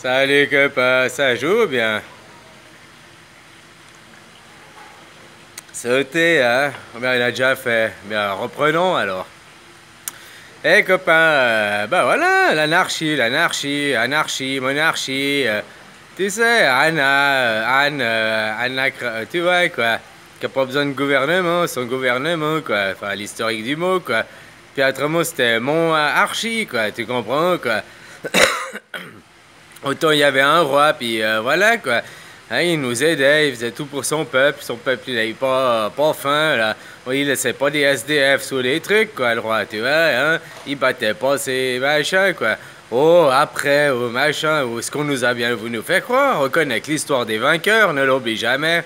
Salut copain, ça joue bien? Sauter, hein? Bien, il a déjà fait. Bien, reprenons alors. Eh copain, bah voilà, anarchie, monarchie. Tu sais, tu vois quoi, qui a pas besoin de gouvernement, son gouvernement quoi, enfin l'historique du mot quoi. Puis autrement c'était mon archi quoi, tu comprends quoi. Autant il y avait un roi, puis voilà quoi. Hein, il nous aidait, il faisait tout pour son peuple il n'avait pas faim là. Il laissait pas des SDF sous les trucs quoi, le roi, tu vois, hein. Il battait pas ses machins quoi. Oh, après, oh machin, oh, ce qu'on nous a bien voulu nous faire croire, on connaît que l'histoire des vainqueurs, ne l'oublie jamais.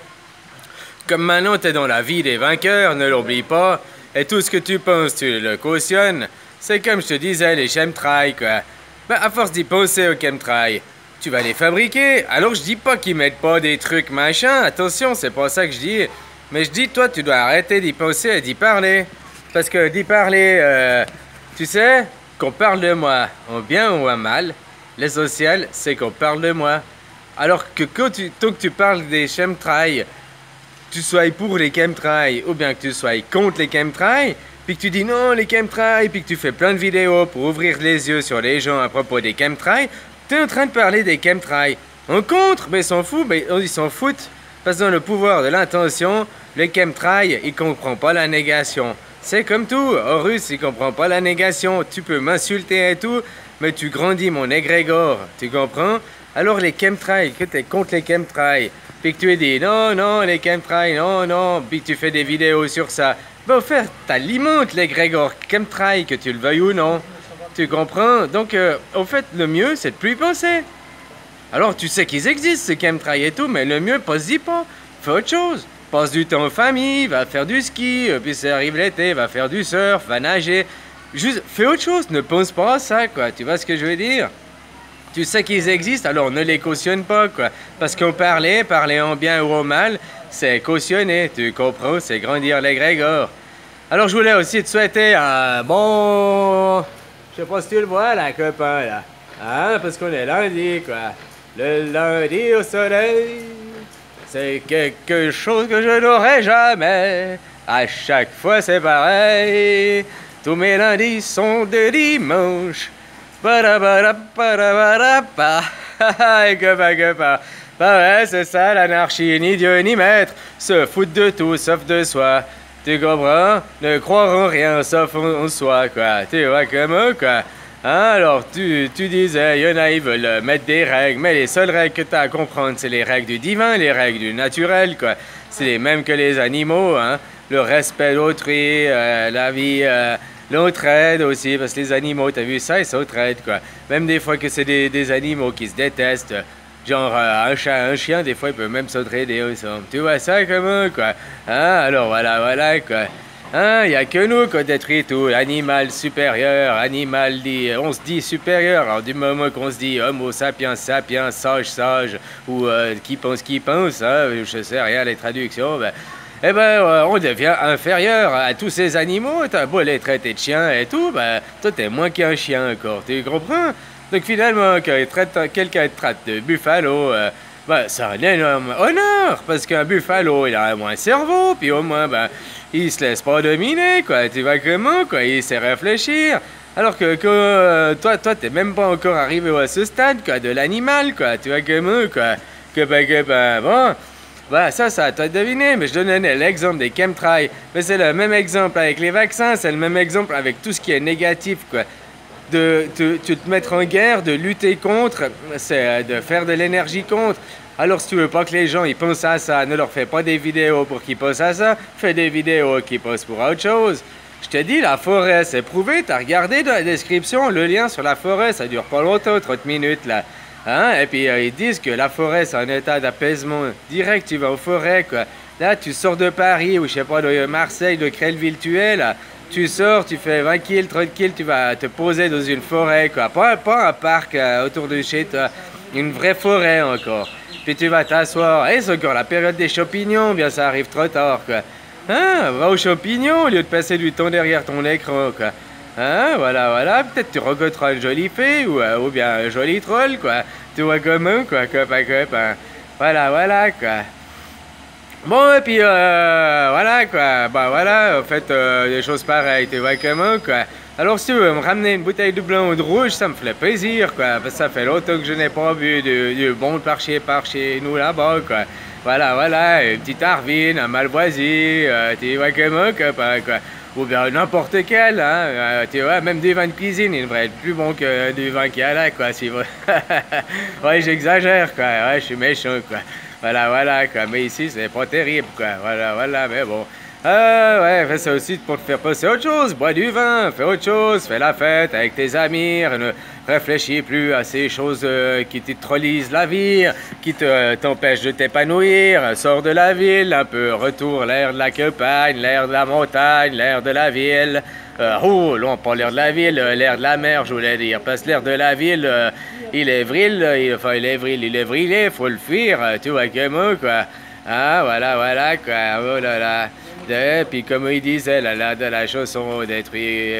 Comme maintenant t'es dans la vie des vainqueurs, ne l'oublie pas. Et tout ce que tu penses, tu le cautionnes. C'est comme je te disais, les chemtrails, quoi. Ben, à force d'y penser aux chemtrails, tu vas les fabriquer. Alors je dis pas qu'ils mettent pas des trucs machin, attention, c'est pas ça que je dis. Mais je dis, toi, tu dois arrêter d'y penser et d'y parler. Parce que d'y parler, tu sais, qu'on parle de moi, en bien ou en mal, l'essentiel, c'est qu'on parle de moi. Alors que tant que tu parles des chemtrails, tu sois pour les chemtrails ou bien que tu sois contre les chemtrails, puis que tu dis non les chemtrails, puis que tu fais plein de vidéos pour ouvrir les yeux sur les gens à propos des chemtrails, tu es en train de parler des chemtrails. En contre, mais ils s'en foutent. Parce que dans le pouvoir de l'intention, le chemtrail, il comprend pas la négation. C'est comme tout, Horus, il comprend pas la négation. Tu peux m'insulter et tout, mais tu grandis mon égrégore, tu comprends? Alors les chemtrails, que t'es contre les chemtrails, puis que tu dis non, non, les chemtrails, non, non, puis que tu fais des vidéos sur ça, ben au fait, t'alimentes l'égrégore chemtrail, que tu le veuilles ou non. Tu comprends? Donc, au fait, le mieux, c'est de plus y penser. Alors, tu sais qu'ils existent, ces chemtrails et tout, mais le mieux, passe-y pas. Fais autre chose. Passe du temps en famille, va faire du ski, puis ça arrive l'été, va faire du surf, va nager. Juste, fais autre chose, ne pense pas à ça, quoi. Tu vois ce que je veux dire? Tu sais qu'ils existent, alors ne les cautionne pas, quoi. Parce qu'on parler en bien ou en mal, c'est cautionner, tu comprends? C'est grandir l'égrégore. Alors, je voulais aussi te souhaiter un bon... Je sais pas si tu le vois, là, copain, là. Hein? Parce qu'on est lundi, quoi. Le lundi au soleil, c'est quelque chose que je n'aurai jamais. À chaque fois, c'est pareil. Tous mes lundis sont de dimanche. Ba-da-ba-da-ba-da-ba-da-ba. Copain. Bah ouais, c'est ça l'anarchie, ni Dieu ni maître. Se foutre de tout sauf de soi. Tu comprends? Ne croire en rien sauf en soi, quoi. Tu vois comment, quoi? Hein, alors, tu disais, il y en a, ils veulent mettre des règles, mais les seules règles que tu as à comprendre, c'est les règles du divin, les règles du naturel, quoi. C'est les mêmes que les animaux, hein. Le respect d'autrui, la vie, l'entraide aussi, parce que les animaux, t'as vu ça, ils s'entraident, quoi. Même des fois que c'est des animaux qui se détestent, genre un chat, un chien, des fois, ils peuvent même s'entraider ensemble. Tu vois ça comment, quoi? Hein, alors voilà, quoi. Hein, y a que nous qu'on détruit tout, animal supérieur, animal dit, on se dit supérieur, alors du moment qu'on se dit homo sapiens sapiens, sage, ou qui pense, hein, je sais rien les traductions, ben, eh ben on devient inférieur à tous ces animaux, t'as beau les traiter de chiens et tout, ben toi t'es moins qu'un chien encore, tu comprends? Donc finalement, quand quelqu'un te traite de buffalo, ben, c'est un énorme honneur, parce qu'un buffalo, il a moins de cerveau, puis au moins, ben, il se laisse pas dominer, quoi. Tu vois comment, quoi, il sait réfléchir. Alors que toi, t'es même pas encore arrivé à ce stade, quoi, de l'animal, quoi. Tu vois comment, quoi. Bon. Bah, ça a toi de deviner, mais je donnais l'exemple des chemtrails. Mais c'est le même exemple avec les vaccins, c'est le même exemple avec tout ce qui est négatif, quoi. De te mettre en guerre, de lutter contre, c'est de faire de l'énergie contre. Alors si tu veux pas que les gens ils pensent à ça, ne leur fais pas des vidéos pour qu'ils pensent à ça, fais des vidéos qui pensent pour autre chose. Je t'ai dit, la forêt, c'est prouvé, t'as regardé dans la description, le lien sur la forêt, ça dure pas longtemps, 30 minutes là. Hein? Et puis ils disent que la forêt c'est un état d'apaisement direct, tu vas en forêt quoi. Là tu sors de Paris ou je sais pas de Marseille, de quelle ville tu es là. Tu sors, tu fais 20 kills, 30 kills, tu vas te poser dans une forêt, quoi. Pas un parc autour de chez toi, une vraie forêt encore. Puis tu vas t'asseoir. Et c'est encore la période des champignons, bien ça arrive trop tard, quoi. Hein, va aux champignons au lieu de passer du temps derrière ton écran, quoi. Hein, voilà, voilà. Peut-être tu rencontreras une jolie fille ou bien un joli troll, quoi. Tu vois comment, quoi, copain. Voilà, voilà, quoi. Bon, et puis, voilà, quoi. Bah, voilà, en fait, des choses pareilles, tu vois comment, quoi. Alors, si tu veux me ramener une bouteille de blanc ou de rouge, ça me ferait plaisir, quoi. Parce que ça fait longtemps que je n'ai pas bu du bon par chez nous, là-bas, quoi. Voilà, voilà, une petite Arvine, un Malvoisie, tu vois comment, quoi. Ou bien n'importe quel, hein. Tu vois, même du vin de cuisine, il devrait être plus bon que du vin qu'il y a là, quoi, si vous... Ouais, j'exagère, quoi. Ouais, je suis méchant, quoi. Voilà, voilà, quoi. Mais ici, c'est pas terrible, quoi. Voilà, voilà, mais bon. Ouais, fais ça aussi pour te faire passer autre chose. Bois du vin, fais autre chose, fais la fête avec tes amis. Ne réfléchis plus à ces choses qui te trollisent la vie, qui t'empêchent de t'épanouir. Sors de la ville un peu, retourne l'air de la campagne, l'air de la montagne, l'air de la ville. Oh, non, pas l'air de la ville, l'air de la mer, je voulais dire. Parce que l'air de la ville, il est vril, il est vrilé, faut le fuir, tu vois comment, quoi. Ah, voilà, voilà, quoi. Oh là là. Et puis, comme il disait, là, de la chanson, détruit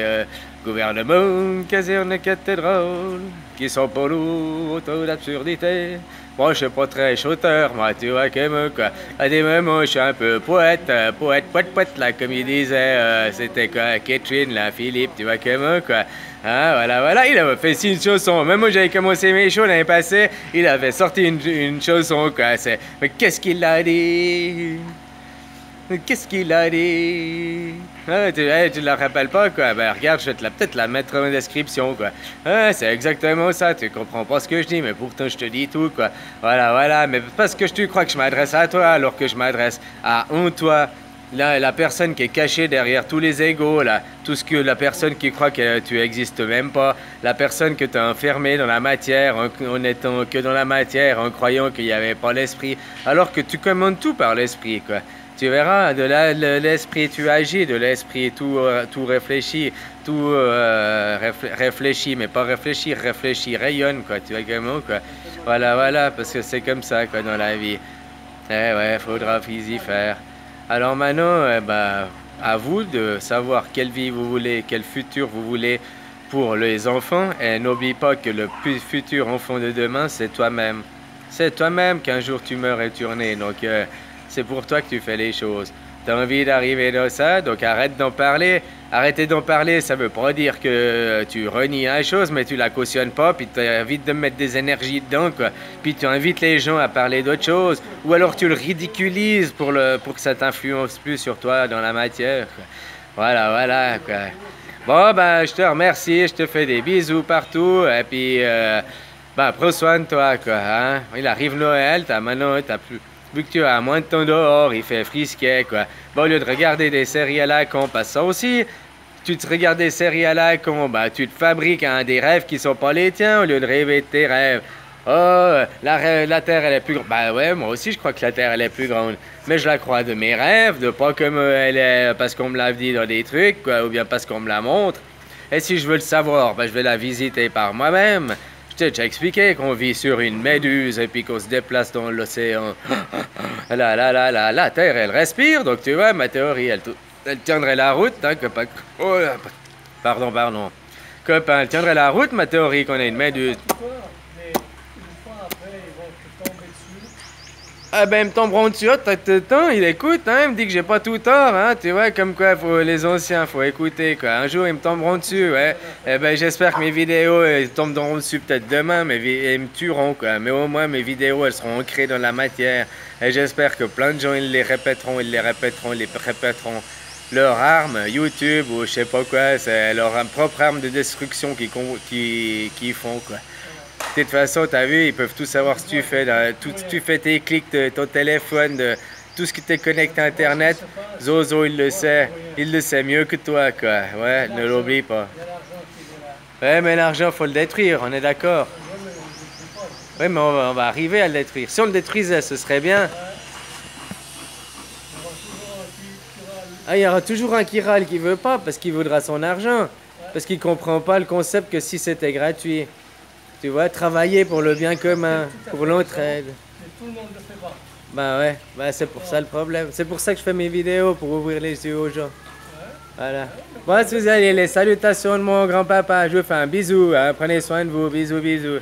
gouvernement, caserne, cathédrale, qui sont pour nous autant d'absurdité. Moi, je suis pas très chanteur, moi, tu vois, comme quoi. À des moments, je suis un peu poète, poète, là, comme il disait, c'était quoi, Catherine, là, Philippe, tu vois, comme quoi. Ah, voilà, voilà, il avait fait une chanson. Même moi, j'avais commencé mes shows l'année passée, il avait sorti une chanson, quoi. Mais qu'est-ce qu'il a dit? Qu'est-ce qu'il a dit? Ah, tu ne la rappelles pas, quoi? Ben, regarde, je vais peut-être la mettre en description, quoi. Ah, c'est exactement ça, tu comprends pas ce que je dis, mais pourtant je te dis tout, quoi. Voilà, voilà, mais parce que tu crois que je m'adresse à toi, alors que je m'adresse à toi. La personne qui est cachée derrière tous les égos, là, tout ce que la personne qui croit que tu existes même pas, la personne que tu as enfermée dans la matière, en étant que dans la matière, en croyant qu'il n'y avait pas l'esprit, alors que tu commandes tout par l'esprit, quoi. Tu verras, de l'esprit tu agis, de l'esprit tout réfléchi, tout réfléchi, mais pas réfléchir, réfléchi, rayonne, quoi, tu vois comment, quoi. Voilà, voilà, parce que c'est comme ça, quoi, dans la vie. Eh ouais, faudra y faire. Alors maintenant, à vous de savoir quelle vie vous voulez, quel futur vous voulez pour les enfants. Et n'oublie pas que le futur enfant de demain, c'est toi-même. C'est toi-même qu'un jour tu meurs et tu renais. Donc, c'est pour toi que tu fais les choses. Tu as envie d'arriver dans ça, donc arrête d'en parler. Arrêter d'en parler, ça veut pas dire que tu renies la chose, mais tu la cautionnes pas, puis tu invites de mettre des énergies dedans, quoi. Puis tu invites les gens à parler d'autre chose, ou alors tu le ridiculises pour que ça t'influence plus sur toi dans la matière, quoi. Voilà, voilà, quoi. Bon, ben, je te remercie, je te fais des bisous partout, et puis, prends soin de toi, quoi, hein. Il arrive Noël, maintenant, t'as plus... Vu que tu as moins de temps dehors, il fait frisquet, quoi. Bon, au lieu de regarder des séries à la con, passe ça aussi. Tu te regardes des séries à la con, tu te fabriques des rêves qui sont pas les tiens au lieu de rêver de tes rêves. Oh, la Terre, elle est plus grande. Bah ouais, moi aussi, je crois que la Terre, elle est plus grande. Mais je la crois de mes rêves, de pas comme elle est parce qu'on me l'a dit dans des trucs, quoi, ou bien parce qu'on me la montre. Et si je veux le savoir, je vais la visiter par moi-même. Je t'ai déjà expliqué qu'on vit sur une méduse et puis qu'on se déplace dans l'océan. La Terre, elle respire, donc tu vois, ma théorie, elle tiendrait la route, hein, copain. Oh, pardon. Copain, elle tiendrait la route, ma théorie, qu'on ait une méduse. Ah ben, ils me tomberont dessus, il écoute, hein, il me dit que j'ai pas tout tort, hein, tu vois, comme quoi, les anciens, faut écouter, quoi. Un jour, ils me tomberont dessus, ouais. Eh ben, j'espère que mes vidéos, ils tomberont dessus peut-être demain, mais ils me tueront, quoi. Mais au moins, mes vidéos, elles seront ancrées dans la matière. Et j'espère que plein de gens, ils les répéteront. Leur arme, YouTube, ou je sais pas quoi, c'est leur propre arme de destruction qu'ils font, quoi. De toute façon, t'as vu, ils peuvent tout savoir ce que tu fais. Tu fais tes clics de ton téléphone, de tout ce qui t'est connecté à Internet. Zozo, il le sait. Il le sait mieux que toi, quoi. Ouais, ne l'oublie pas. Ouais, mais l'argent, faut le détruire, on est d'accord. Ouais, mais on va arriver à le détruire. Si on le détruisait, ce serait bien. Ah, il y aura toujours un qui râle qui veut pas parce qu'il voudra son argent. Parce qu'il comprend pas le concept que si c'était gratuit. Tu vois, travailler pour le bien commun, pour l'entraide. Tout le monde ne le fait pas. Bah ouais, c'est pour ça le problème. C'est pour ça que je fais mes vidéos, pour ouvrir les yeux aux gens. Voilà. Bon, si vous allez, les salutations de mon grand-papa. Je vous fais un bisou. Hein. Prenez soin de vous. Bisous, bisous.